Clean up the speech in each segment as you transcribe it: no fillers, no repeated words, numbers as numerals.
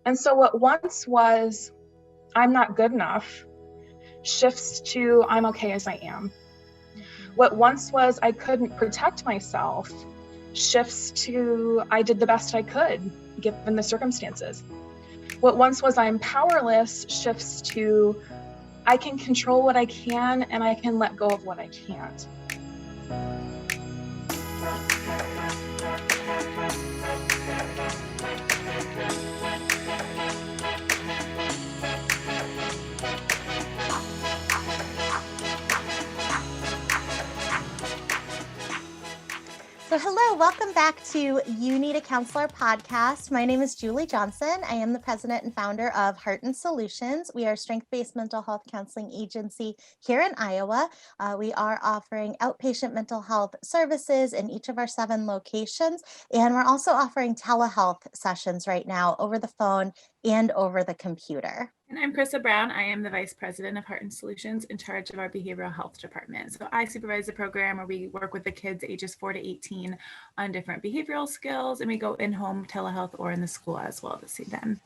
And so what once was, I'm not good enough, shifts to, I'm okay as I am. What once was, I couldn't protect myself, shifts to, I did the best I could given the circumstances. What once was, I'm powerless, shifts to, I can control what I can and I can let go of what I can't. So hello, welcome back to You Need a Counselor podcast. My name is Julie Johnson. I am the president and founder of Heart and Solutions. We are a strength-based mental health counseling agency here in Iowa. We are offering outpatient mental health services in each of our 7 locations. And we're also offering telehealth sessions right now over the phone and over the computer. And I'm Krista Brown. I am the Vice President of Heart and Solutions in charge of our behavioral health department. So I supervise the program where we work with the kids ages 4 to 18 on different behavioral skills, and we go in-home telehealth or in the school as well to see them.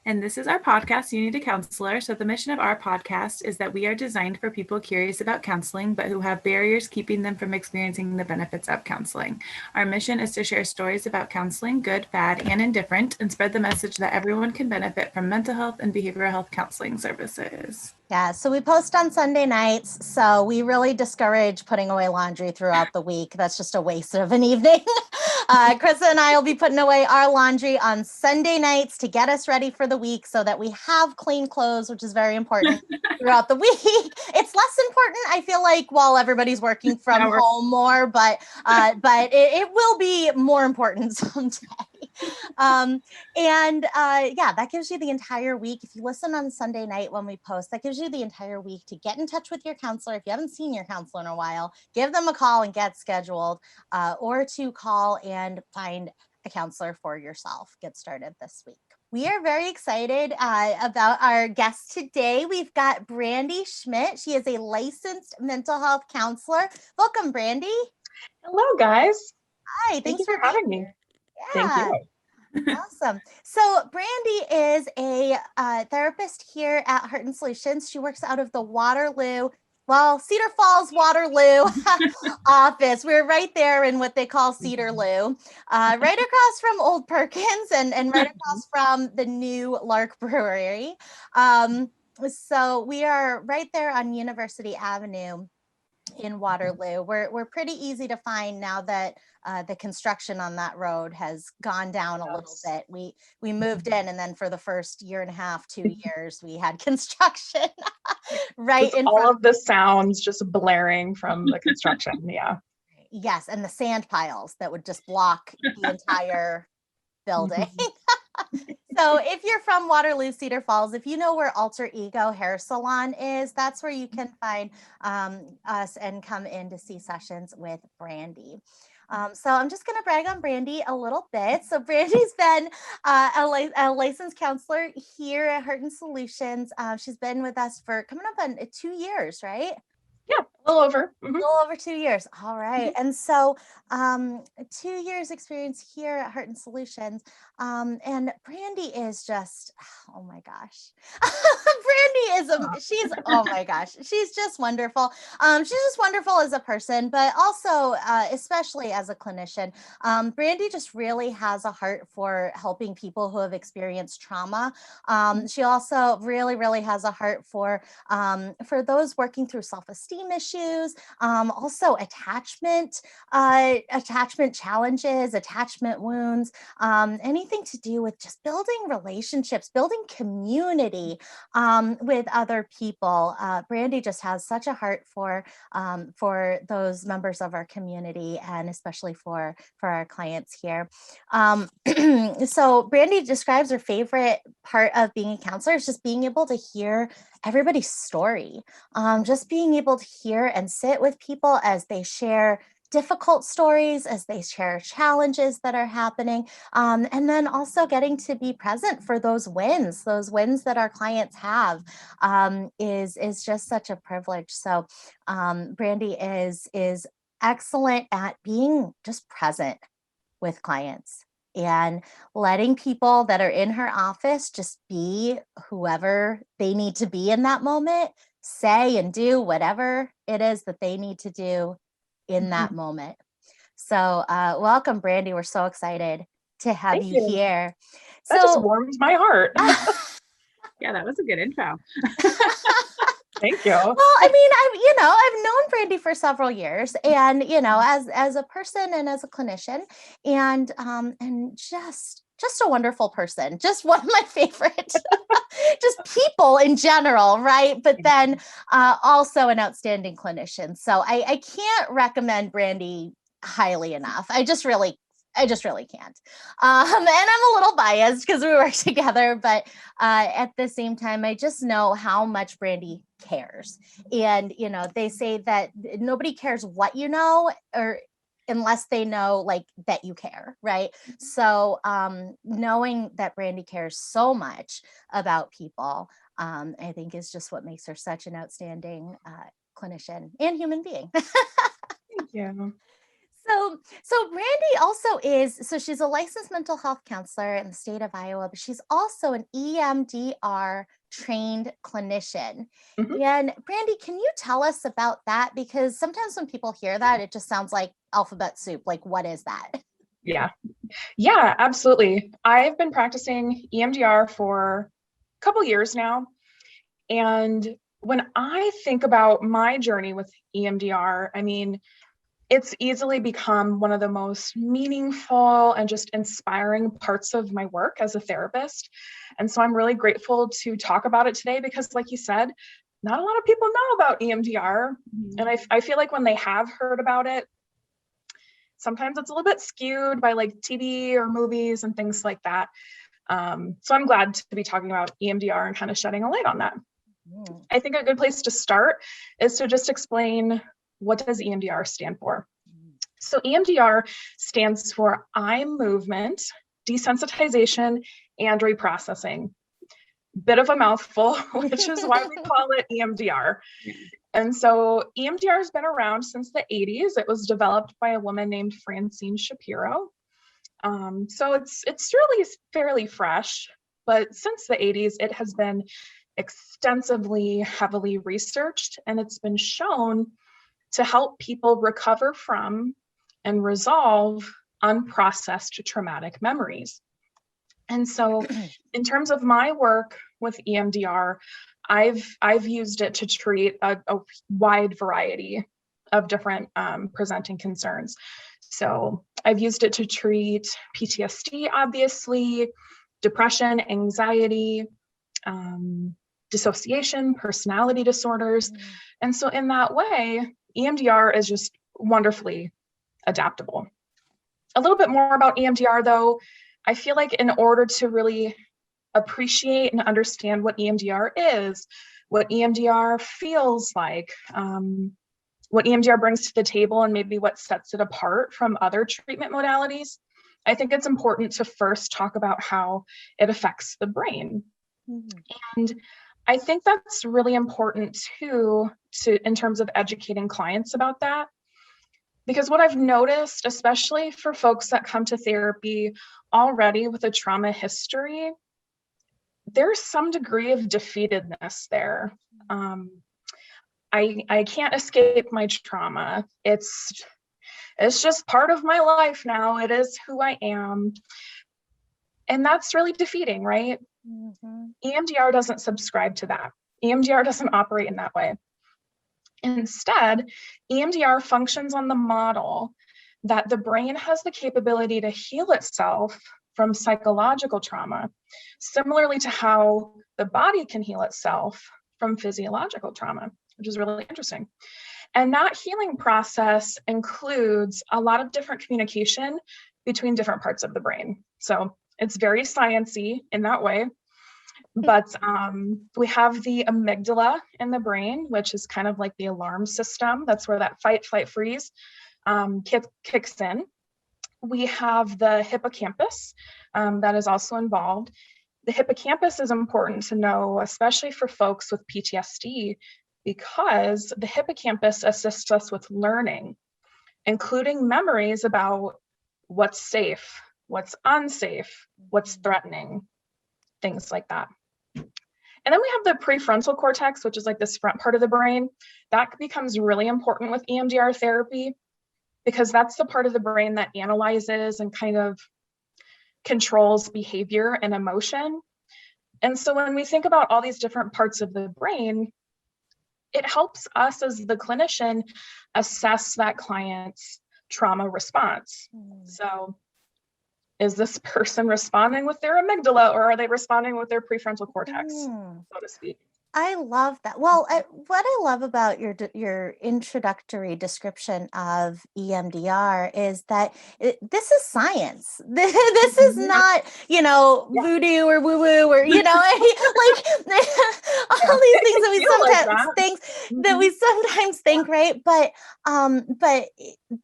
And this is our podcast, You Need a Counselor. So the mission of our podcast is that we are designed for people curious about counseling, but who have barriers keeping them from experiencing the benefits of counseling. Our mission is to share stories about counseling, good, bad, and indifferent, and spread the message that everyone can benefit from mental health and behavioral health counseling services. Yeah, so we post on Sunday nights, so we really discourage putting away laundry throughout the week. That's just a waste of an evening. Krista and I will be putting away our laundry on Sunday nights to get us ready for the week so that we have clean clothes, which is very important throughout the week. It's less important, I feel like, while everybody's working from home more, but it will be more important someday. Yeah, that gives you the entire week. If you listen on Sunday night when we post, that gives you the entire week to get in touch with your counselor. If you haven't seen your counselor in a while, give them a call and get scheduled, or to call and find a counselor for yourself. Get started this week. We are very excited about our guest today. We've got Brandi Schmitt. She is a licensed mental health counselor. Welcome, Brandi. Hello, guys. Hi, thanks for having me. Yeah. Thank you. Awesome. So Brandi is a therapist here at Heart and Solutions. She works out of the Waterloo, Cedar Falls, Waterloo office. We're right there in what they call Cedarloo, right across from Old Perkins and right across from the new Lark Brewery. So we are right there on University Avenue in Waterloo. We're pretty easy to find now that the construction on that road has gone down a little bit. We moved in, and then for the first year and a half, 2 years, we had construction right in all of the sounds just blaring from the construction. Yeah. Yes, and the sand piles that would just block the entire building. So if you're from Waterloo, Cedar Falls, if you know where Alter Ego Hair Salon is, that's where you can find us and come in to see sessions with Brandi. So I'm just going to brag on Brandi a little bit. So Brandi's been a licensed counselor here at Heart and Solutions. She's been with us for coming up on 2 years, right? Yeah, a little over. A little over 2 years. All right. And so 2 years experience here at Heart and Solutions. And Brandi is just, oh my gosh. Brandi is, oh my gosh, she's just wonderful. She's just wonderful as a person, but also especially as a clinician. Brandi just really has a heart for helping people who have experienced trauma. She also really, really has a heart for those working through self-esteem issues, also attachment challenges, attachment wounds, anything to do with just building relationships, building community with other people. Brandi just has such a heart for those members of our community, and especially for our clients here. So Brandi describes her favorite part of being a counselor is just being able to hear everybody's story, just being able to hear and sit with people as they share difficult stories, as they share challenges that are happening, and then also getting to be present for those wins that our clients have, is just such a privilege. So Brandi is excellent at being just present with clients and letting people that are in her office just be whoever they need to be in that moment, say and do whatever it is that they need to do in that moment. So welcome, Brandi. We're so excited to have Thank you you. here. That just warms my heart. Yeah, that was a good intro. Thank you. Well, I mean, I've known Brandi for several years, and as a person and as a clinician, and just a wonderful person, just one of my favorite, just people in general, right? But then also an outstanding clinician. So I can't recommend Brandi highly enough. I just really can't. And I'm a little biased because we work together, but at the same time, I just know how much Brandi cares. And, they say that nobody cares what you know, or unless they know like that you care, right? So knowing that Brandi cares so much about people, I think is just what makes her such an outstanding clinician and human being. Thank you. So Brandi also she's a licensed mental health counselor in the state of Iowa, but she's also an EMDR trained clinician. And Brandi, can you tell us about that? Because sometimes when people hear that, it just sounds like alphabet soup. Like, what is that? Yeah, absolutely. I've been practicing EMDR for a couple years now. And when I think about my journey with EMDR, I mean, it's easily become one of the most meaningful and just inspiring parts of my work as a therapist. And so I'm really grateful to talk about it today because, like you said, not a lot of people know about EMDR. And I feel like when they have heard about it, sometimes it's a little bit skewed by like TV or movies and things like that. So I'm glad to be talking about EMDR and kind of shedding a light on that. I think a good place to start is to just explain, what does EMDR stand for? So EMDR stands for eye movement, desensitization, and reprocessing. Bit of a mouthful, which is why we call it EMDR. And so EMDR has been around since the 80s. It was developed by a woman named Francine Shapiro. So it's really fairly fresh, but since the 80s, it has been extensively, heavily researched, and it's been shown to help people recover from and resolve unprocessed traumatic memories. And so in terms of my work with EMDR, I've used it to treat a wide variety of different presenting concerns. So I've used it to treat PTSD, obviously, depression, anxiety, dissociation, personality disorders. And so in that way, EMDR is just wonderfully adaptable. A little bit more about EMDR though, I feel like in order to really appreciate and understand what EMDR is, what EMDR feels like, what EMDR brings to the table, and maybe what sets it apart from other treatment modalities, I think it's important to first talk about how it affects the brain. And I think that's really important too, in terms of educating clients about that. Because what I've noticed, especially for folks that come to therapy already with a trauma history, there's some degree of defeatedness there. I can't escape my trauma. It's just part of my life now. It is who I am. And that's really defeating, right? EMDR doesn't subscribe to that. EMDR doesn't operate in that way. Instead, EMDR functions on the model that the brain has the capability to heal itself from psychological trauma, similarly to how the body can heal itself from physiological trauma, which is really interesting. And that healing process includes a lot of different communication between different parts of the brain. So it's very sciencey in that way. But we have the amygdala in the brain, which is kind of like the alarm system. That's where that fight, flight, freeze kicks in. We have the hippocampus that is also involved. The hippocampus is important to know, especially for folks with PTSD, because the hippocampus assists us with learning, including memories about what's safe, what's unsafe, what's threatening, things like that. And then we have the prefrontal cortex, which is like this front part of the brain. That becomes really important with EMDR therapy because that's the part of the brain that analyzes and kind of controls behavior and emotion. And so when we think about all these different parts of the brain, it helps us as the clinician assess that client's trauma response. So is this person responding with their amygdala, or are they responding with their prefrontal cortex, so to speak? I love that. Well, what I love about your introductory description of EMDR is that this is science. This is not, voodoo or woo-woo or, like all these things that we sometimes think, right? But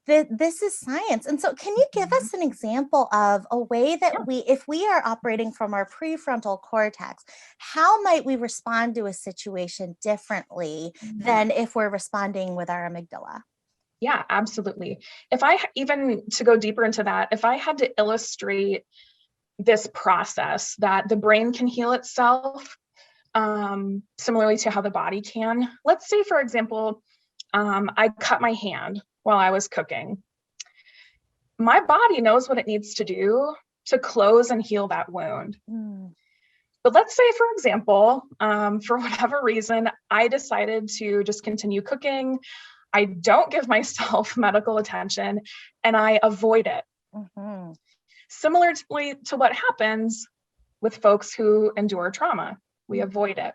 this is science. And so can you give us an example of a way that if we are operating from our prefrontal cortex, how might we respond to a situation differently than if we're responding with our amygdala? Yeah, absolutely. Even to go deeper into that, if I had to illustrate this process that the brain can heal itself, similarly to how the body can, let's say, for example, I cut my hand while I was cooking. My body knows what it needs to do to close and heal that wound. But let's say, for example, for whatever reason, I decided to just continue cooking. I don't give myself medical attention and I avoid it. Similarly to what happens with folks who endure trauma, we avoid it.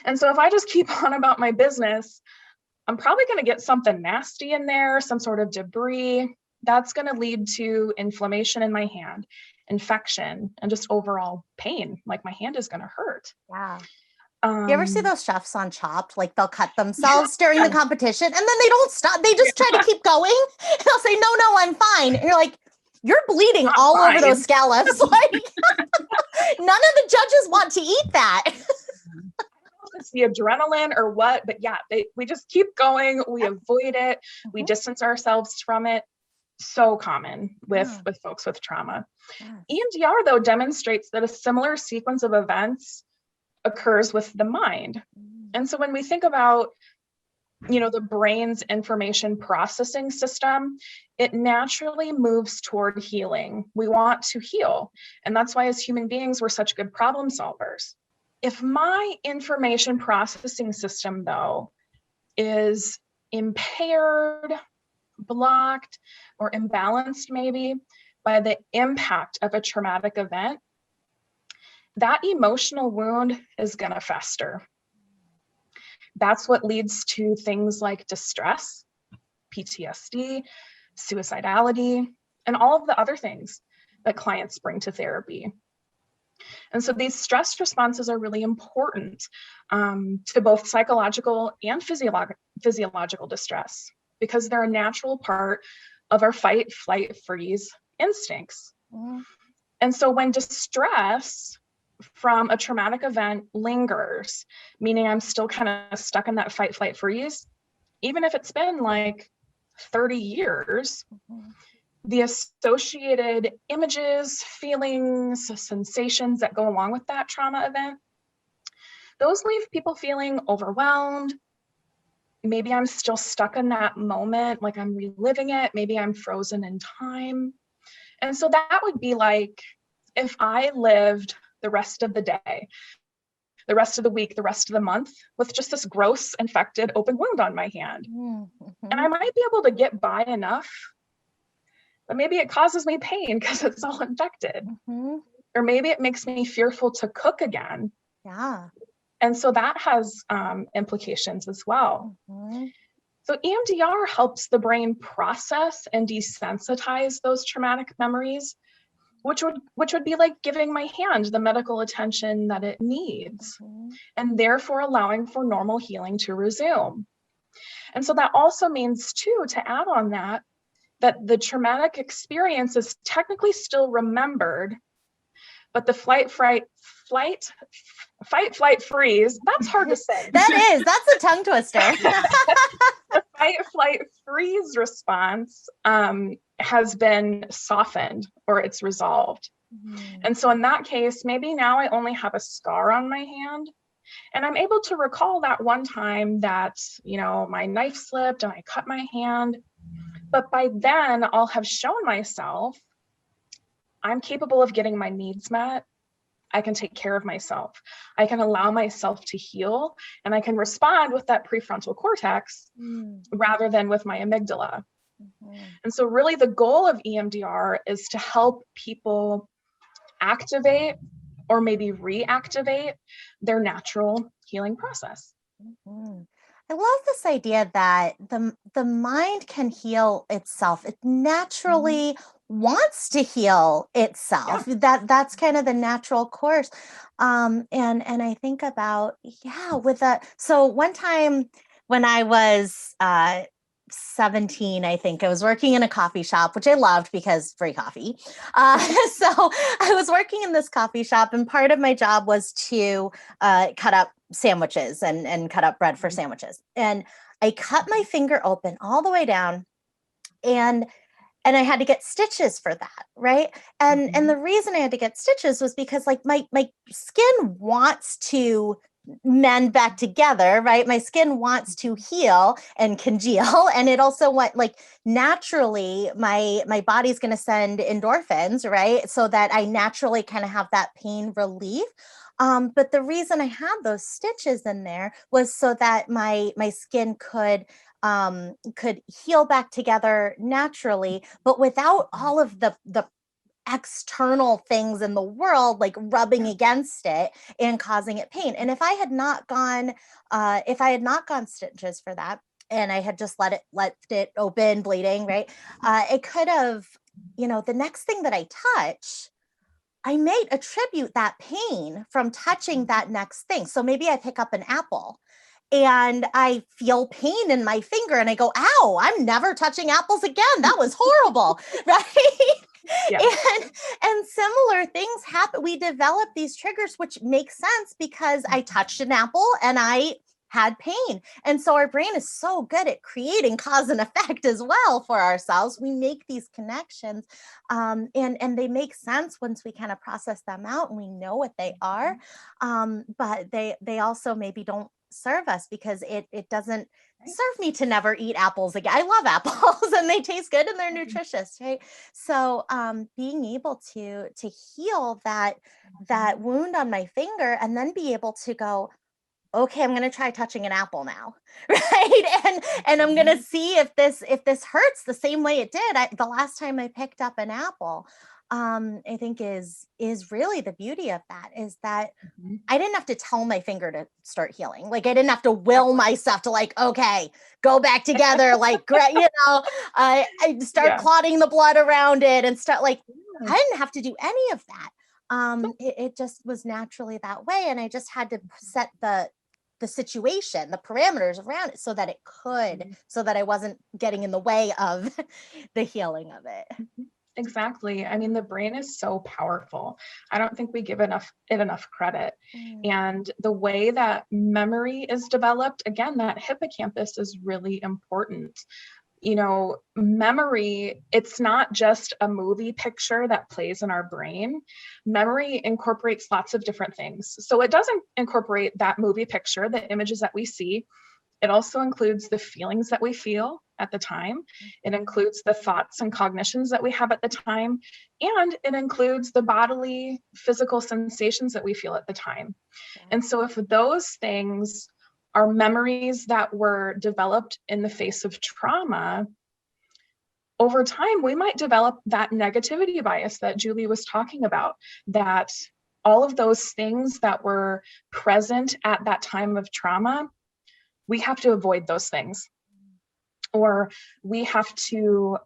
And so if I just keep on about my business, I'm probably going to get something nasty in there, some sort of debris. That's going to lead to inflammation in my hand, infection, and just overall pain. Like my hand is going to hurt. Yeah. You ever see those chefs on Chopped? Like they'll cut themselves during the competition and then they don't stop. They just try to keep going. And they'll say, no, I'm fine. And you're like, you're bleeding all over those scallops. Like none of the judges want to eat that. It's the adrenaline or what, but yeah, we just keep going. We avoid it. We distance ourselves from it. So common with folks with trauma. EMDR, though, demonstrates that a similar sequence of events occurs with the mind. And so when we think about, the brain's information processing system, it naturally moves toward healing. We want to heal. And that's why as human beings, we're such good problem solvers. If my information processing system, though, is impaired, blocked, or imbalanced maybe by the impact of a traumatic event, that emotional wound is going to fester. That's what leads to things like distress, PTSD, suicidality, and all of the other things that clients bring to therapy. And so these stress responses are really important to both psychological and physiological distress, because they're a natural part of our fight, flight, freeze instincts. And so when distress from a traumatic event lingers, meaning I'm still kind of stuck in that fight, flight, freeze, even if it's been like 30 years, the associated images, feelings, sensations that go along with that trauma event, those leave people feeling overwhelmed. Maybe I'm still stuck in that moment, like I'm reliving it. Maybe I'm frozen in time. And so that would be like if I lived the rest of the day, the rest of the week, the rest of the month with just this gross, infected, open wound on my hand. And I might be able to get by enough, but maybe it causes me pain because it's all infected. Or maybe it makes me fearful to cook again. Yeah. And so that has implications as well. So EMDR helps the brain process and desensitize those traumatic memories, which would be like giving my hand the medical attention that it needs, and therefore allowing for normal healing to resume. And so that also means too, to add on that the traumatic experience is technically still remembered, but the fight, flight, freeze, that's hard to say. That's a tongue twister. The fight, flight, freeze response has been softened or it's resolved. And so in that case, maybe now I only have a scar on my hand, and I'm able to recall that one time that, my knife slipped and I cut my hand. But by then I'll have shown myself I'm capable of getting my needs met. I can take care of myself. I can allow myself to heal, and I can respond with that prefrontal cortex rather than with my amygdala. And so really the goal of EMDR is to help people activate or maybe reactivate their natural healing process. I love this idea that the mind can heal itself. It naturally wants to heal itself. Yeah. That's kind of the natural course. And I think about, with that. So one time when I was 17, I think I was working in a coffee shop, which I loved because free coffee. So I was working in this coffee shop, and part of my job was to cut up sandwiches and cut up bread for sandwiches. And I cut my finger open all the way down, and I had to get stitches for that, right? And the reason I had to get stitches was because like my skin wants to mend back together, right? My skin wants to heal and congeal, and it also naturally my body's going to send endorphins, right? So that I naturally kind of have that pain relief. But the reason I had those stitches in there was so that my skin could heal back together naturally, but without all of the external things in the world like rubbing against it and causing it pain. And if I had not gone stitches for that, and I had just left it open, bleeding, right? It could have, the next thing that I touch, I may attribute that pain from touching that next thing. So maybe I pick up an apple and I feel pain in my finger and I go, ow, I'm never touching apples again. That was horrible, right? Yeah. And similar things happen. We develop these triggers, which makes sense because I touched an apple and I had pain. And so our brain is so good at creating cause and effect as well for ourselves. We make these connections and they make sense once we kind of process them out and we know what they are. But they also maybe don't serve us because it doesn't serve me to never eat apples again. I love apples and they taste good and they're nutritious, right? So being able to heal that wound on my finger and then be able to go, okay, I'm going to try touching an apple now, right? And I'm going to see if this hurts the same way it did the last time I picked up an apple. I think is really the beauty of that is that I didn't have to tell my finger to start healing. Like I didn't have to will myself to okay, go back together. I start clotting the blood around it and start I didn't have to do any of that. It just was naturally that way. And I just had to set the situation, the parameters around it so that it could, so that I wasn't getting in the way of the healing of it. Exactly. I mean, the brain is so powerful. I don't think we give it enough credit. And the way that memory is developed, again, that hippocampus is really important. Memory, it's not just a movie picture that plays in our brain. Memory incorporates lots of different things. So it doesn't incorporate that movie picture, the images that we see. It also includes the feelings that we feel at the time. It includes the thoughts and cognitions that we have at the time. And it includes the bodily, physical sensations that we feel at the time. And so if those things are memories that were developed in the face of trauma, over time, we might develop that negativity bias that Julie was talking about, that all of those things that were present at that time of trauma, we have to avoid those things, or we have to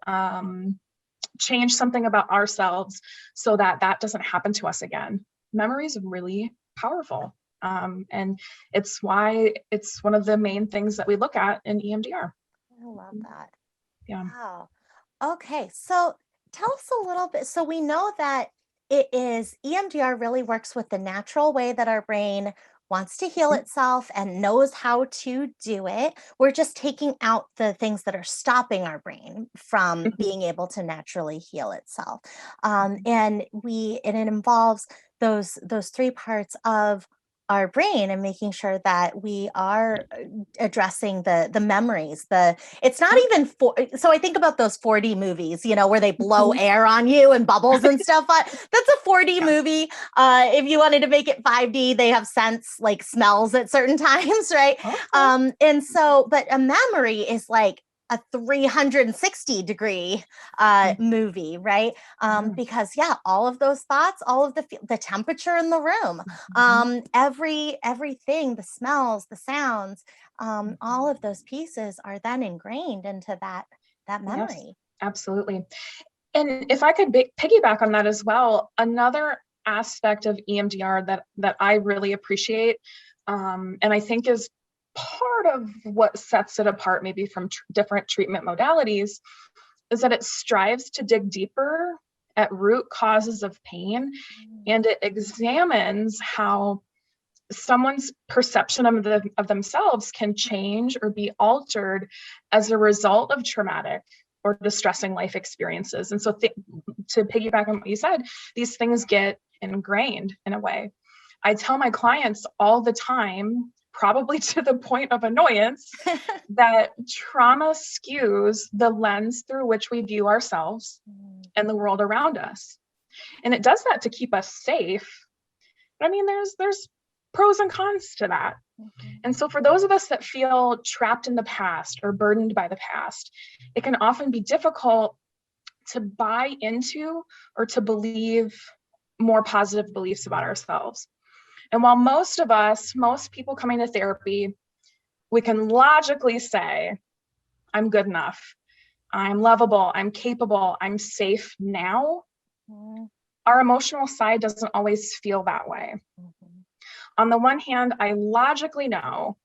change something about ourselves so that that doesn't happen to us again. Memory is really powerful. And it's why it's one of the main things that we look at in EMDR. I love that. Yeah. Wow. Okay. So tell us a little bit. So we know that EMDR really works with the natural way that our brain wants to heal itself and knows how to do it. We're just taking out the things that are stopping our brain from being able to naturally heal itself. And it involves those three parts of our brain and making sure that we are addressing the memories. It's not even so I think about those 4D movies, where they blow air on you and bubbles and stuff. That's a 4D movie. If you wanted to make it 5D, they have scents like smells at certain times, right? Okay. And so, but a memory is like a 360-degree movie, right? Because all of those thoughts, all of the temperature in the room, everything, the smells, the sounds, all of those pieces are then ingrained into that memory. Yes, absolutely. And if I could piggyback on that as well, another aspect of EMDR that I really appreciate, and I think is part of what sets it apart maybe from different treatment modalities, is that it strives to dig deeper at root causes of pain, and it examines how someone's perception of themselves can change or be altered as a result of traumatic or distressing life experiences. And so to piggyback on what you said, these things get ingrained in a way. I tell my clients all the time, probably to the point of annoyance, that trauma skews the lens through which we view ourselves and the world around us. And it does that to keep us safe. But I mean, there's pros and cons to that. And so for those of us that feel trapped in the past or burdened by the past, it can often be difficult to buy into or to believe more positive beliefs about ourselves. And while most people coming to therapy, we can logically say, I'm good enough, I'm lovable, I'm capable, I'm safe now, our emotional side doesn't always feel that way. On the one hand, I logically know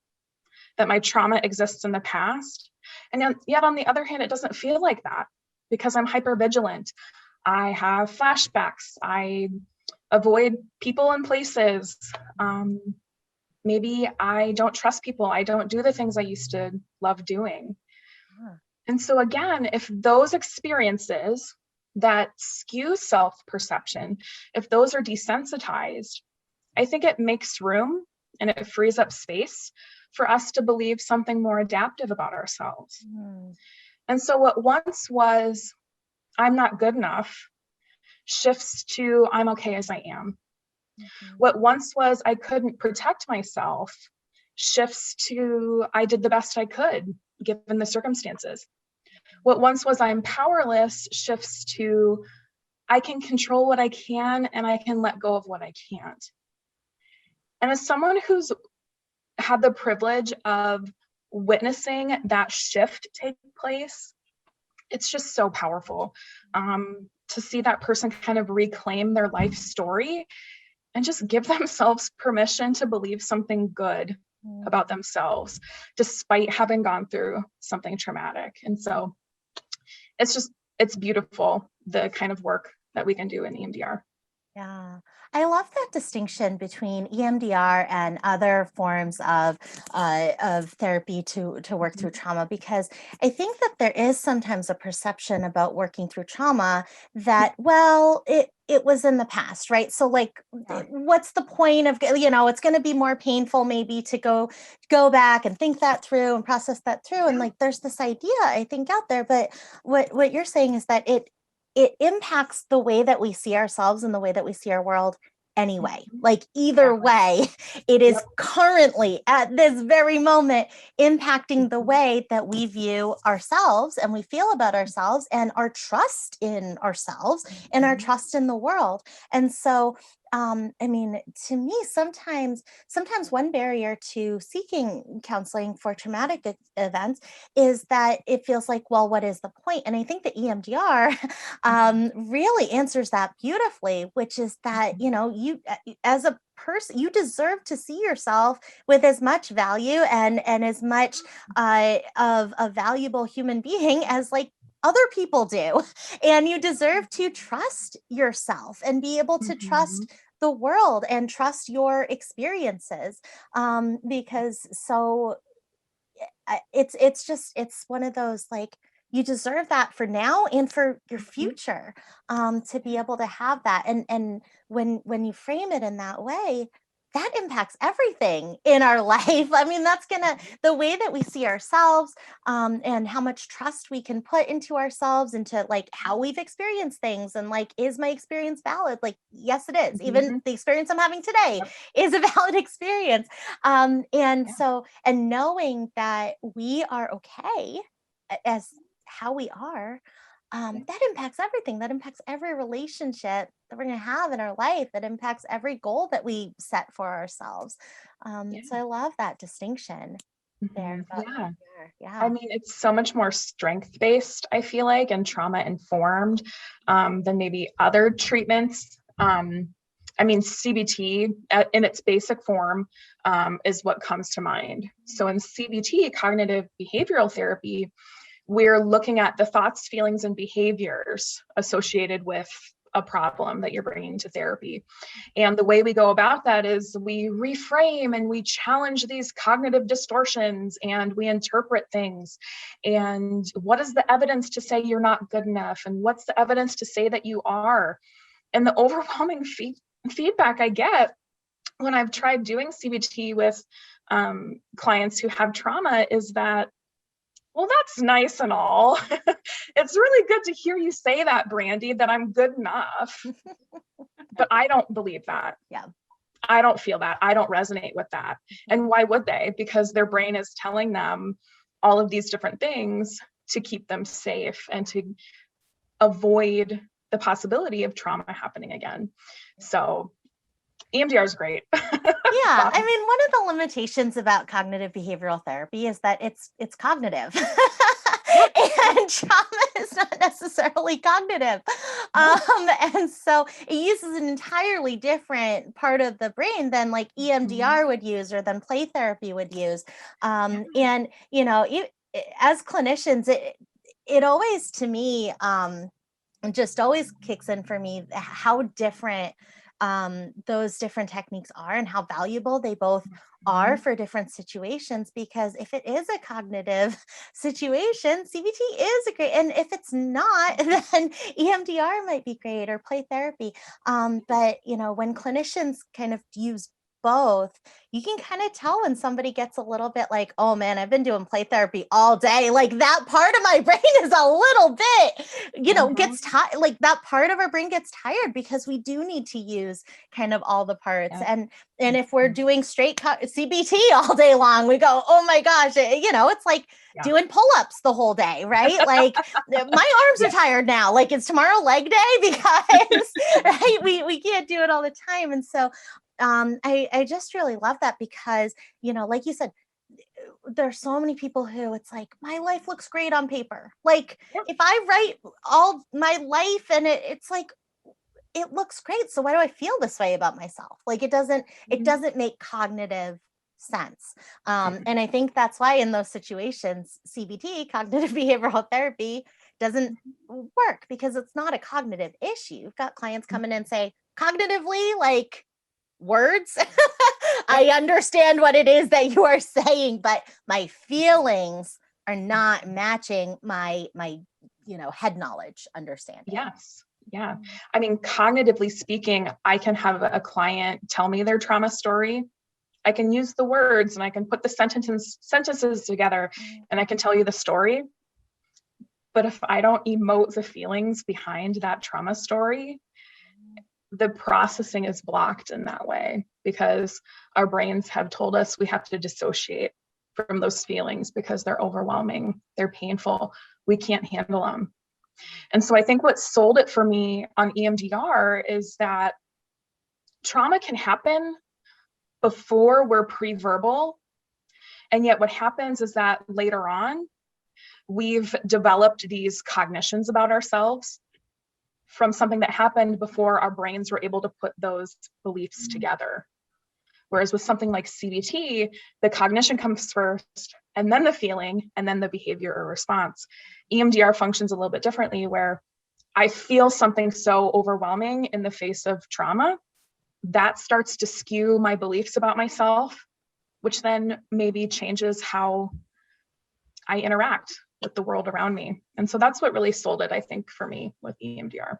that my trauma exists in the past, and yet on the other hand, it doesn't feel like that because I'm hypervigilant. I have flashbacks. I avoid people and places. Maybe I don't trust people. I don't do the things I used to love doing. And so again, if those experiences that skew self-perception, if those are desensitized, I think it makes room and it frees up space for us to believe something more adaptive about ourselves. And so what once was, I'm not good enough, shifts to, I'm okay as I am. What once was, I couldn't protect myself, shifts to, I did the best I could given the circumstances. What once was, I'm powerless, shifts to, I can control what I can and I can let go of what I can't. And as someone who's had the privilege of witnessing that shift take place, it's just so powerful to see that person kind of reclaim their life story and just give themselves permission to believe something good about themselves, despite having gone through something traumatic. And so it's beautiful, the kind of work that we can do in EMDR. Yeah, I love that distinction between EMDR and other forms of therapy to work through trauma, because I think that there is sometimes a perception about working through trauma that, well, it was in the past, right? So like, what's the point of, it's going to be more painful maybe to go back and think that through and process that through. And like, there's this idea, I think, out there, but what you're saying is that it impacts the way that we see ourselves and the way that we see our world anyway. Like either way, it is currently at this very moment impacting the way that we view ourselves and we feel about ourselves and our trust in ourselves and our trust in the world. And so I mean, to me, sometimes one barrier to seeking counseling for traumatic events is that it feels like, well, what is the point? And I think that EMDR really answers that beautifully, which is that, you as a person, you deserve to see yourself with as much value and as much of a valuable human being as like other people do. And you deserve to trust yourself and be able to trust the world and trust your experiences. Because it's one of those, like, you deserve that for now and for your future, to be able to have that. And when you frame it in that way, that impacts everything in our life. I mean, that's the way that we see ourselves, and how much trust we can put into ourselves, into like how we've experienced things, and like, is my experience valid? Like, yes, it is. Even the experience I'm having today is a valid experience. And knowing that we are okay as how we are, that impacts everything. That impacts every relationship that we're going to have in our life. That impacts every goal that we set for ourselves. So I love that distinction there. I mean, it's so much more strength-based, I feel like, and trauma-informed than maybe other treatments. I mean, CBT in its basic form is what comes to mind. So in CBT, cognitive behavioral therapy, we're looking at the thoughts, feelings, and behaviors associated with a problem that you're bringing to therapy. And the way we go about that is we reframe and we challenge these cognitive distortions, and we interpret things. And what is the evidence to say you're not good enough? And what's the evidence to say that you are? And the overwhelming feedback I get when I've tried doing CBT with clients who have trauma is that, well, that's nice and all. It's really good to hear you say that, Brandi, that I'm good enough. But I don't believe that. Yeah. I don't feel that. I don't resonate with that. And why would they? Because their brain is telling them all of these different things to keep them safe and to avoid the possibility of trauma happening again. So EMDR is great. Yeah. I mean, one of the limitations about cognitive behavioral therapy is that it's cognitive. And trauma is not necessarily cognitive. And so it uses an entirely different part of the brain than like EMDR would use, or than play therapy would use. And, as clinicians, it always, to me, just always kicks in for me how different those different techniques are, and how valuable they both are for different situations. Because if it is a cognitive situation, CBT is a great, and if it's not, then EMDR might be great, or play therapy. But when clinicians kind of use both, you can kind of tell when somebody gets a little bit like, oh man, I've been doing play therapy all day. Like, that part of my brain is a little bit, gets tired. Like, that part of our brain gets tired, because we do need to use kind of all the parts. And if we're doing straight CBT all day long, we go, oh my gosh, it's like doing pull-ups the whole day, right? Like, my arms are tired now. Like, it's tomorrow leg day, because right, we can't do it all the time. And so I just really love that, because, like you said, there's so many people who it's like, my life looks great on paper. Like, if I write all my life and it's like, it looks great. So why do I feel this way about myself? Like, it doesn't make cognitive sense. And I think that's why in those situations, CBT, cognitive behavioral therapy, doesn't work, because it's not a cognitive issue. You've got clients come in and say, cognitively, like, words, I understand what it is that you are saying, but my feelings are not matching my head knowledge understanding. Yes. Yeah. I mean, cognitively speaking, I can have a client tell me their trauma story. I can use the words and I can put the sentences together, and I can tell you the story. But if I don't emote the feelings behind that trauma story, the processing is blocked in that way, because our brains have told us we have to dissociate from those feelings because they're overwhelming, they're painful, we can't handle them. And so I think what sold it for me on EMDR is that trauma can happen before we're pre-verbal. And yet what happens is that later on, we've developed these cognitions about ourselves from something that happened before our brains were able to put those beliefs together. Whereas with something like CBT, the cognition comes first, and then the feeling, and then the behavior or response. EMDR functions a little bit differently, where I feel something so overwhelming in the face of trauma that starts to skew my beliefs about myself, which then maybe changes how I interact with the world around me. And so that's what really sold it, I think, for me with EMDR.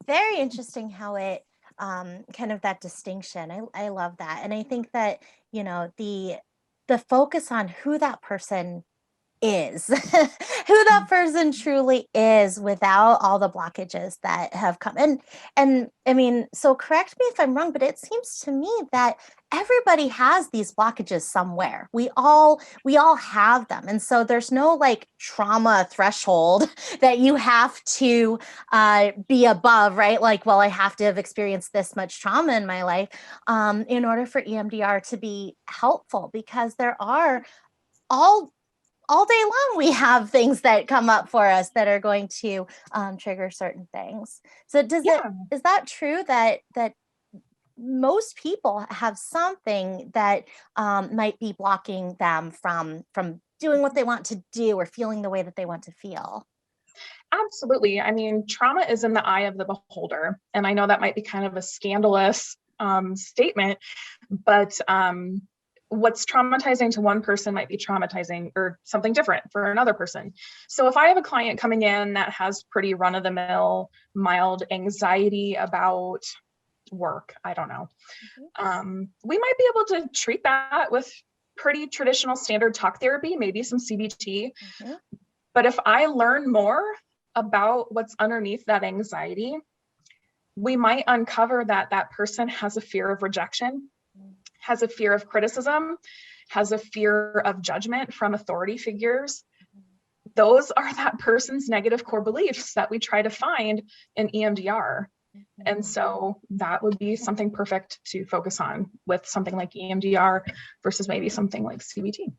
Very interesting how it kind of that distinction. I love that. And I think that, you know, the focus on who that person is, who that person truly is without all the blockages that have come. And I mean, so correct me if I'm wrong, but it seems to me that everybody has these blockages somewhere. We all have them. And so there's no like trauma threshold that you have to be above, right? Like, well, I have to have experienced this much trauma in my life in order for EMDR to be helpful, because there are all day long, we have things that come up for us that are going to trigger certain things. So is that true that most people have something that might be blocking them from doing what they want to do or feeling the way that they want to feel? Absolutely. I mean, trauma is in the eye of the beholder. And I know that might be kind of a scandalous statement, but what's traumatizing to one person might be traumatizing or something different for another person. So if I have a client coming in that has pretty run-of-the-mill, mild anxiety about work, I don't know, we might be able to treat that with pretty traditional standard talk therapy, maybe some CBT. But if I learn more about what's underneath that anxiety, we might uncover that that person has a fear of rejection, has a fear of criticism, has a fear of judgment from authority figures. Those are that person's negative core beliefs that we try to find in EMDR. And so that would be something perfect to focus on with something like EMDR versus maybe something like CBT.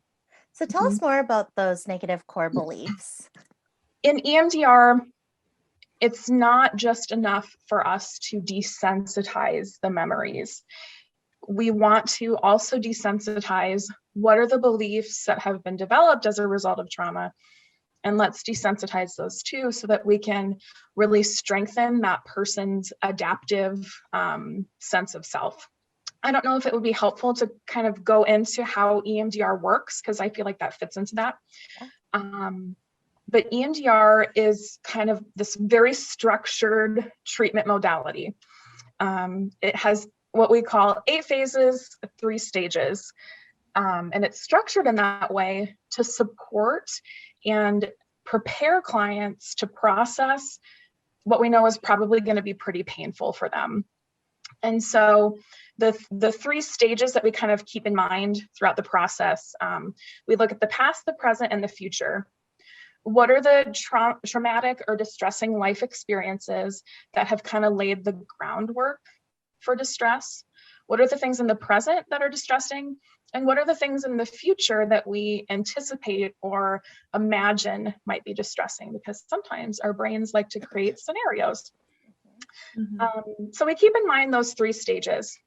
So tell us more about those negative core beliefs. In EMDR, it's not just enough for us to desensitize the memories. We want to also desensitize what are the beliefs that have been developed as a result of trauma. And let's desensitize those too, so that we can really strengthen that person's adaptive sense of self. I don't know if it would be helpful to kind of go into how EMDR works, because I feel like that fits into that. But EMDR is kind of this very structured treatment modality. It has what we call 8 phases, 3 stages. And it's structured in that way to support and prepare clients to process what we know is probably going to be pretty painful for them. And so the 3 stages that we kind of keep in mind throughout the process, we look at the past, the present, and the future. What are the traumatic or distressing life experiences that have kind of laid the groundwork for distress? What are the things in the present that are distressing? And what are the things in the future that we anticipate or imagine might be distressing? Because sometimes our brains like to create scenarios. So we keep in mind those 3 stages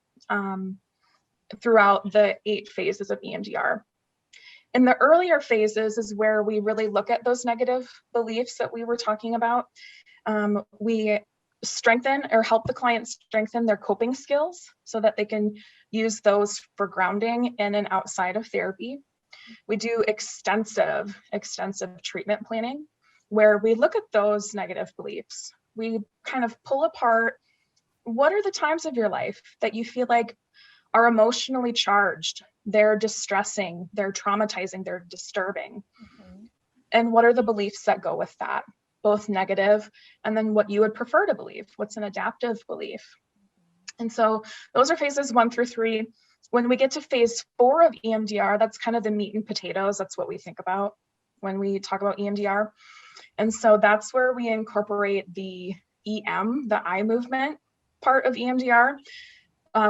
throughout the 8 phases of EMDR. In the earlier phases is where we really look at those negative beliefs that we were talking about. We strengthen or help the client strengthen their coping skills so that they can use those for grounding in and outside of therapy. We do extensive treatment planning where we look at those negative beliefs. We kind of pull apart, what are the times of your life that you feel like are emotionally charged, they're distressing, they're traumatizing, they're disturbing? And what are the beliefs that go with that? Both negative, and then what you would prefer to believe. What's an adaptive belief? And so those are phases 1 through 3. When we get to phase 4 of EMDR, that's kind of the meat and potatoes. That's what we think about when we talk about EMDR. And so that's where we incorporate the EM, the eye movement part of EMDR,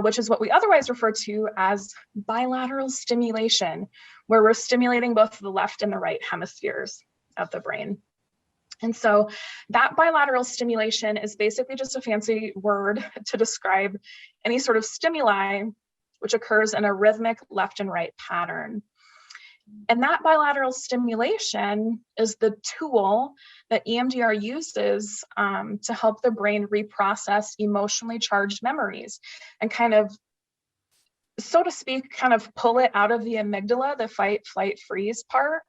which is what we otherwise refer to as bilateral stimulation, where we're stimulating both the left and the right hemispheres of the brain. And so that bilateral stimulation is basically just a fancy word to describe any sort of stimuli which occurs in a rhythmic left and right pattern. And that bilateral stimulation is the tool that EMDR uses to help the brain reprocess emotionally charged memories and kind of, so to speak, kind of pull it out of the amygdala, the fight, flight, freeze part,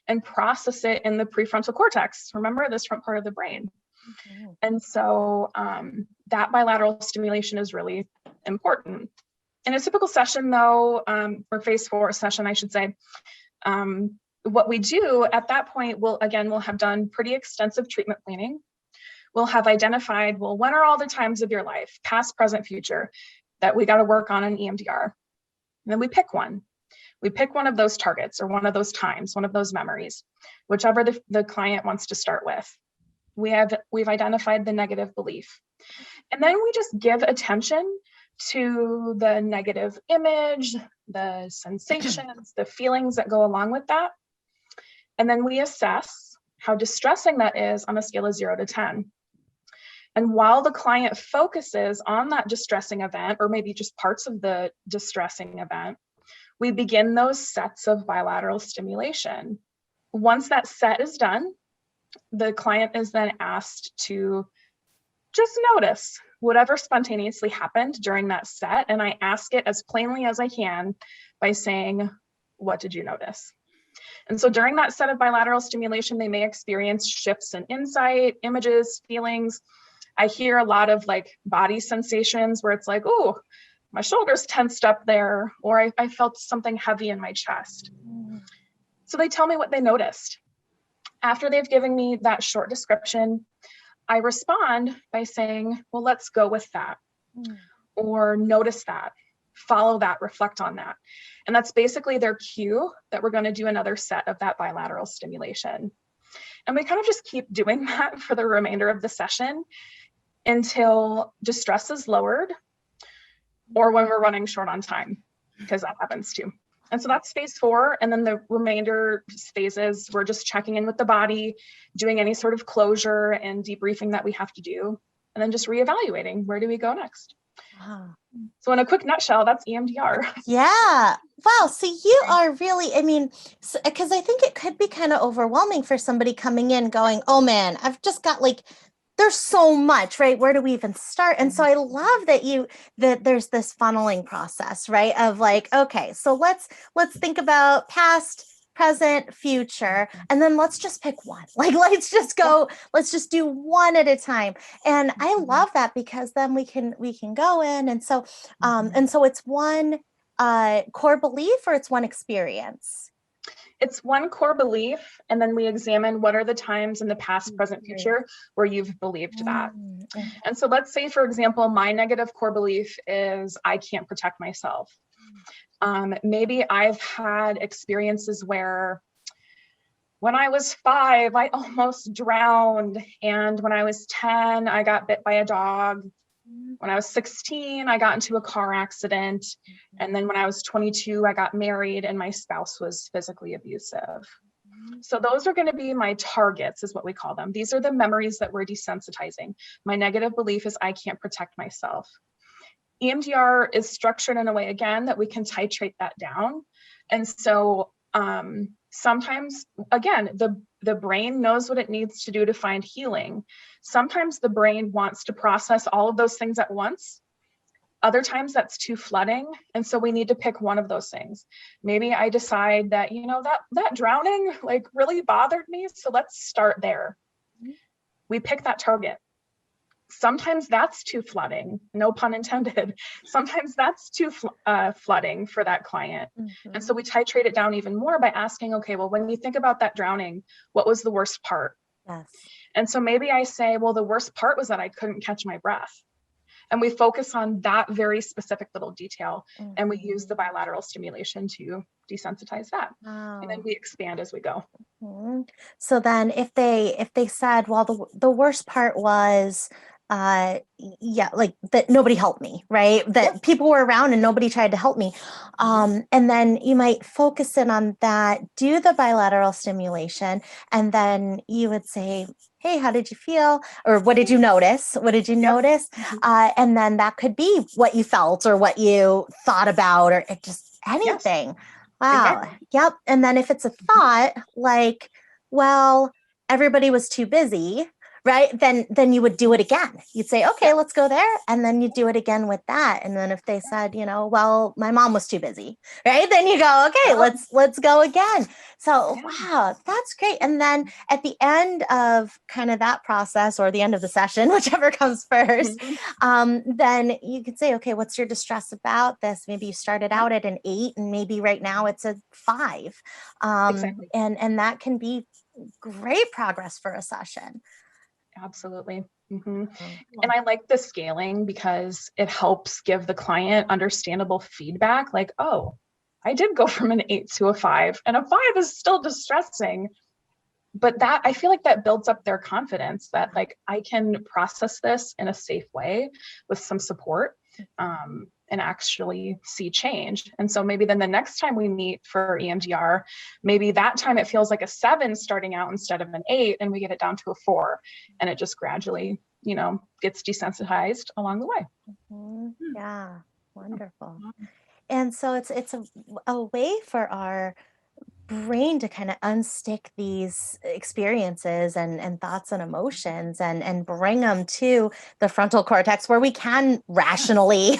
and process it in the prefrontal cortex. Remember, this front part of the brain. And so that bilateral stimulation is really important. In a typical session, though, or phase 4 session, I should say, what we do at that point, we'll have done pretty extensive treatment planning. We'll have identified, well, when are all the times of your life, past, present, future, that we got to work on in EMDR. And then we pick one. We pick one of those targets or one of those times, one of those memories, whichever the client wants to start with. We've identified the negative belief. And then we just give attention to the negative image, the sensations, the feelings that go along with that. And then we assess how distressing that is on a scale of 0 to 10. And while the client focuses on that distressing event, or maybe just parts of the distressing event, we begin those sets of bilateral stimulation. Once that set is done, the client is then asked to just notice whatever spontaneously happened during that set. And I ask it as plainly as I can by saying, what did you notice? And so during that set of bilateral stimulation, they may experience shifts in insight, images, feelings. I hear a lot of like body sensations where it's like, oh, my shoulders tensed up there, or I felt something heavy in my chest. So they tell me what they noticed. After they've given me that short description, I respond by saying, well, let's go with that, or notice that, follow that, reflect on that. And that's basically their cue that we're going to do another set of that bilateral stimulation. And we kind of just keep doing that for the remainder of the session until distress is lowered, or when we're running short on time, because that happens too. And so that's phase 4. And then the remainder phases, we're just checking in with the body, doing any sort of closure and debriefing that we have to do, and then just reevaluating, where do we go next? Wow. So in a quick nutshell, that's EMDR. Yeah. Wow. So you are really, I mean, because I think it could be kind of overwhelming for somebody coming in going, oh man, I've just got like, there's so much, right? Where do we even start? And so I love that there's this funneling process, right? Of like, okay, so let's think about past, present, future, and then let's just pick one. Like, let's just do one at a time. And I love that, because then we can go in. And so it's one core belief, or it's one experience. It's one core belief, and then we examine what are the times in the past, present, future where you've believed that. And so let's say, for example, my negative core belief is I can't protect myself. Maybe I've had experiences where when I was 5, I almost drowned. And when I was 10, I got bit by a dog. When I was 16, I got into a car accident. And then when I was 22, I got married and my spouse was physically abusive. So those are going to be my targets, is what we call them. These are the memories that we're desensitizing. My negative belief is I can't protect myself. EMDR is structured in a way, again, that we can titrate that down. And so sometimes, again, the brain knows what it needs to do to find healing. Sometimes the brain wants to process all of those things at once. Other times that's too flooding. And so we need to pick one of those things. Maybe I decide that, that drowning like really bothered me. So let's start there. We pick that target. Sometimes that's too flooding, no pun intended. Sometimes that's too flooding for that client. And so we titrate it down even more by asking, okay, well, when you think about that drowning, what was the worst part? Yes. And so maybe I say, well, the worst part was that I couldn't catch my breath. And we focus on that very specific little detail. And we use the bilateral stimulation to desensitize that. Wow. And then we expand as we go. So then if they said, well, the worst part was, like that nobody helped me, right? That people were around and nobody tried to help me. And then you might focus in on that, do the bilateral stimulation, and then you would say, hey, how did you feel? Or what did you notice? What did you notice? And then that could be what you felt or what you thought about, or just anything. Yes. Wow. Exactly. Yep. And then if it's a thought like, well, everybody was too busy, right? Then you would do it again. You'd say, okay, Yep. let's go there. And then you do it again with that. And then if they said, well, my mom was too busy, right? Then you go, okay, Yep. let's go again. So, Yeah. wow, that's great. And then at the end of kind of that process or the end of the session, whichever comes first, then you could say, okay, what's your distress about this? Maybe you started out at an 8 and maybe right now it's a 5. Exactly. And that can be great progress for a session. Absolutely. Oh, And I like the scaling because it helps give the client understandable feedback like, oh, I did go from an 8 to a 5, and a 5 is still distressing. But that, I feel like that builds up their confidence that like I can process this in a safe way with some support, and actually see change. And so maybe then the next time we meet for EMDR, maybe that time it feels like a 7 starting out instead of an 8, and we get it down to a 4, and it just gradually, gets desensitized along the way. Yeah, wonderful. And so it's a way for our brain to kind of unstick these experiences and thoughts and emotions and bring them to the frontal cortex where we can rationally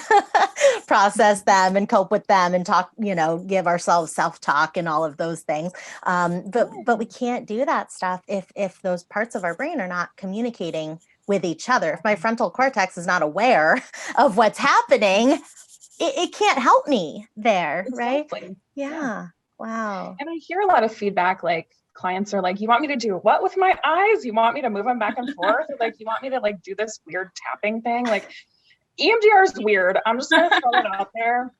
process them and cope with them and talk, give ourselves self-talk and all of those things. But we can't do that stuff if those parts of our brain are not communicating with each other. If my frontal cortex is not aware of what's happening, it can't help me there, right? Exactly. Yeah. Wow. And I hear a lot of feedback, like clients are like, you want me to do what with my eyes? You want me to move them back and forth? Or like, you want me to like do this weird tapping thing? Like EMDR is weird. I'm just going to throw it out there.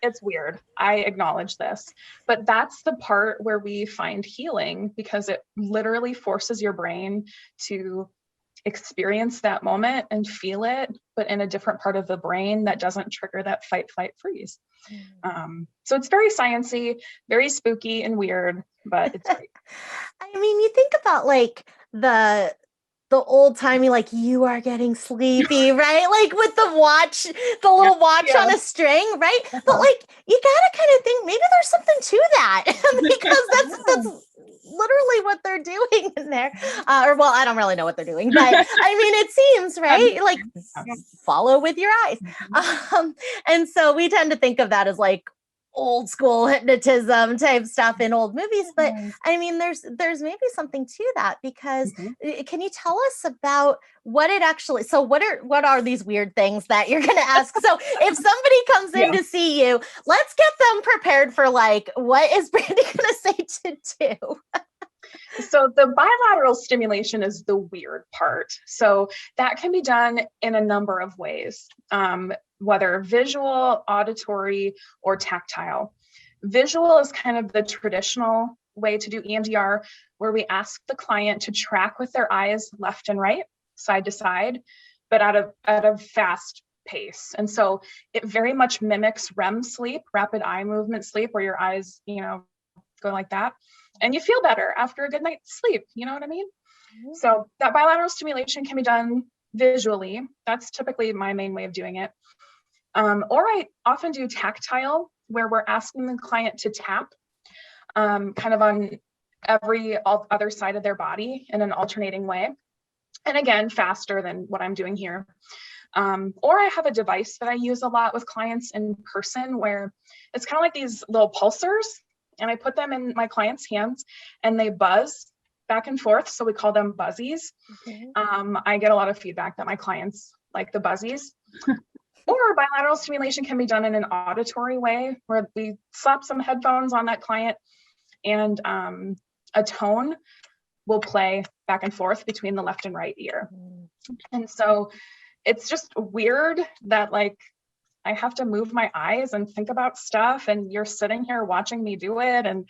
It's weird. I acknowledge this, but that's the part where we find healing because it literally forces your brain to experience that moment and feel it, but in a different part of the brain that doesn't trigger that fight, flight, freeze. So it's very sciencey, very spooky and weird, but it's great. I mean, you think about like the old timey, like you are getting sleepy, right? Like with the watch, the little watch on a string, right? But like you gotta kind of think maybe there's something to that because that's literally what they're doing in there. Or well, I don't really know what they're doing, but I mean, it seems right. Like follow with your eyes, and so we tend to think of that as like old school hypnotism type stuff in old movies, but I mean there's maybe something to that because can you tell us about what it actually, so what are these weird things that you're going to ask? So if somebody comes in to see you, let's get them prepared for like what is Brandi going to say to do? So the bilateral stimulation is the weird part. So that can be done in a number of ways, whether visual, auditory, or tactile. Visual is kind of the traditional way to do EMDR, where we ask the client to track with their eyes left and right, side to side, but at a fast pace. And so it very much mimics REM sleep, rapid eye movement sleep, where your eyes, go like that. And you feel better after a good night's sleep. You know what I mean? So that bilateral stimulation can be done visually. That's typically my main way of doing it. Or I often do tactile, where we're asking the client to tap kind of on every other side of their body in an alternating way. And again, faster than what I'm doing here. Or I have a device that I use a lot with clients in person where it's kind of like these little pulsers, and I put them in my clients' hands and they buzz back and forth. So we call them buzzies. I get a lot of feedback that my clients like the buzzies. Or bilateral stimulation can be done in an auditory way where we slap some headphones on that client and a tone will play back and forth between the left and right ear. And so it's just weird that like I have to move my eyes and think about stuff, and you're sitting here watching me do it, and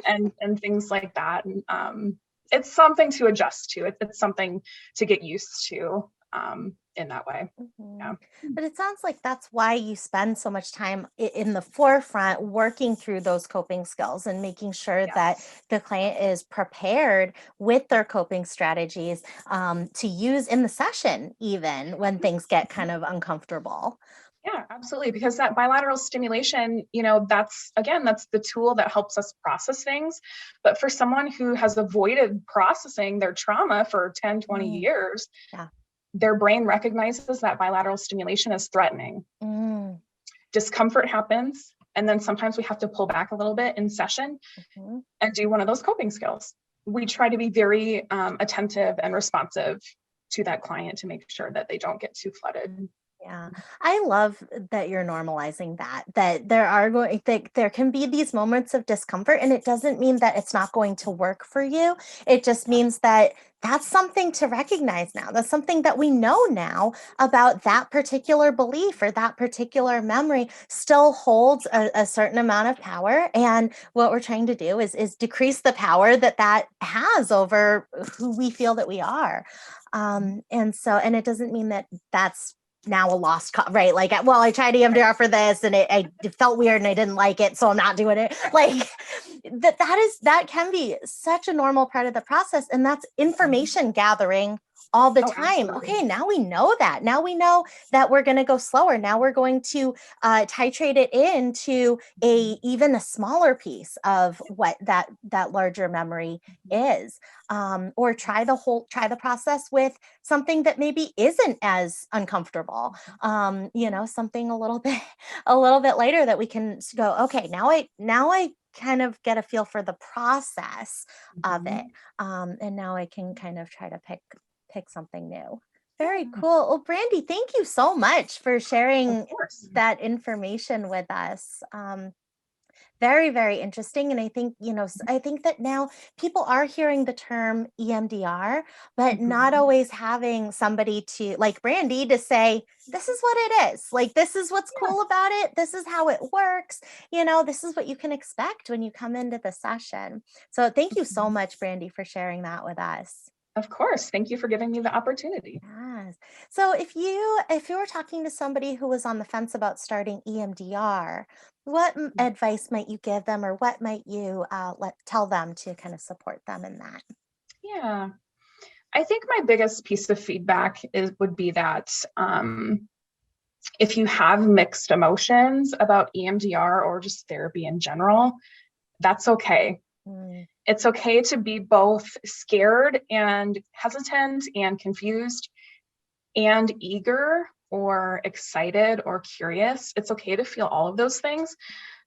and things like that. And it's something to adjust to. It's something to get used to in that way. Yeah. But it sounds like that's why you spend so much time in the forefront working through those coping skills and making sure that the client is prepared with their coping strategies to use in the session, even when things get kind of uncomfortable. Yeah, absolutely. Because that bilateral stimulation, that's the tool that helps us process things. But for someone who has avoided processing their trauma for 10, 20 years, Yeah. their brain recognizes that bilateral stimulation as threatening. Discomfort happens. And then sometimes we have to pull back a little bit in session and do one of those coping skills. We try to be very attentive and responsive to that client to make sure that they don't get too flooded. Yeah, I love that you're normalizing that there can be these moments of discomfort, and it doesn't mean that it's not going to work for you. It just means that that's something to recognize now. That's something that we know now about that particular belief or that particular memory still holds a certain amount of power. And what we're trying to do is decrease the power that has over who we feel that we are. And it doesn't mean that that's now a lost right? Like, well, I tried EMDR for this and it felt weird and I didn't like it, so I'm not doing it. Like that can be such a normal part of the process, and that's information gathering all the time. Absolutely. Okay, now we know that. Now we know that we're going to go slower. Now we're going to titrate it into even a smaller piece of what that larger memory is. Or try the process with something that maybe isn't as uncomfortable. Something a little bit later that we can go, okay, now I kind of get a feel for the process of it. And now I can kind of try to pick something new. Very cool. Well, Brandi, thank you so much for sharing that information with us. Very, very interesting. And I think, I think that now people are hearing the term EMDR, but not always having somebody like Brandi to say, this is what it is. Like, this is what's cool about it. This is how it works. This is what you can expect when you come into the session. So thank you so much, Brandi, for sharing that with us. Of course. Thank you for giving me the opportunity. Yes. So if you were talking to somebody who was on the fence about starting EMDR, what advice might you give them, or what might you tell them to kind of support them in that? Yeah, I think my biggest piece of feedback would be that if you have mixed emotions about EMDR or just therapy in general, that's okay. It's okay to be both scared and hesitant and confused and eager or excited or curious. It's okay to feel all of those things.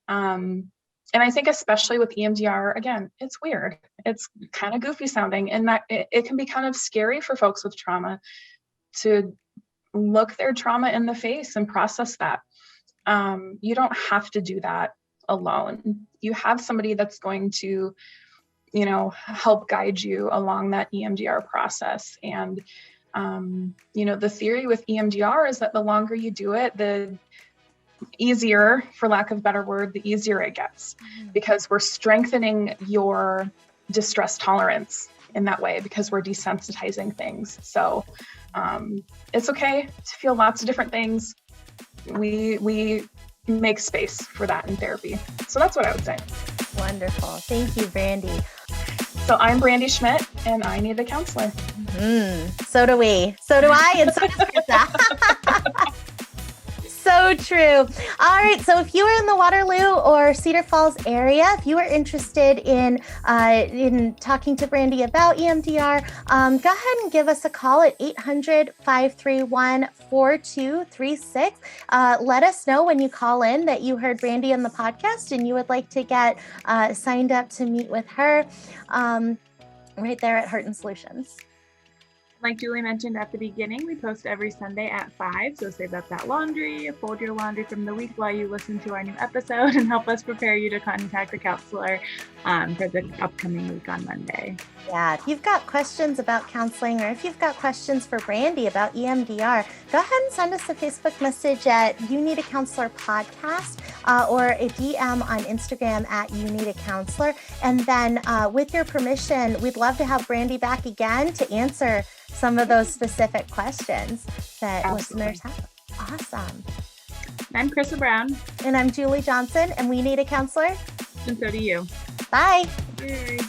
And I think especially with EMDR, again, it's weird. It's kind of goofy sounding, and that it can be kind of scary for folks with trauma to look their trauma in the face and process that. You don't have to do that alone. You have somebody that's going to help guide you along that EMDR process. And, the theory with EMDR is that the longer you do it, the easier, for lack of a better word, the easier it gets, because we're strengthening your distress tolerance in that way, because we're desensitizing things. So it's okay to feel lots of different things. We make space for that in therapy. So that's what I would say. Wonderful. Thank you, Brandi. So I'm Brandi Schmitt, and I need a counselor. So do we. So do I, and so does Krista. So true. All right. So if you are in the Waterloo or Cedar Falls area, if you are interested in talking to Brandi about EMDR, go ahead and give us a call at 800-531-4236. Let us know when you call in that you heard Brandi on the podcast and you would like to get signed up to meet with her right there at Heart and Solutions. Like Julie mentioned at the beginning, we post every Sunday at 5, so save up that laundry, fold your laundry from the week while you listen to our new episode, and help us prepare you to contact a counselor for the upcoming week on Monday. Yeah, if you've got questions about counseling, or if you've got questions for Brandi about EMDR, go ahead and send us a Facebook message at You Need a Counselor Podcast, or a DM on Instagram at You Need a Counselor. And then with your permission, we'd love to have Brandi back again to answer some of those specific questions that listeners have. Awesome. I'm Krista Brown. And I'm Julie Johnson, and we need a counselor. And so do you. Bye. Yay.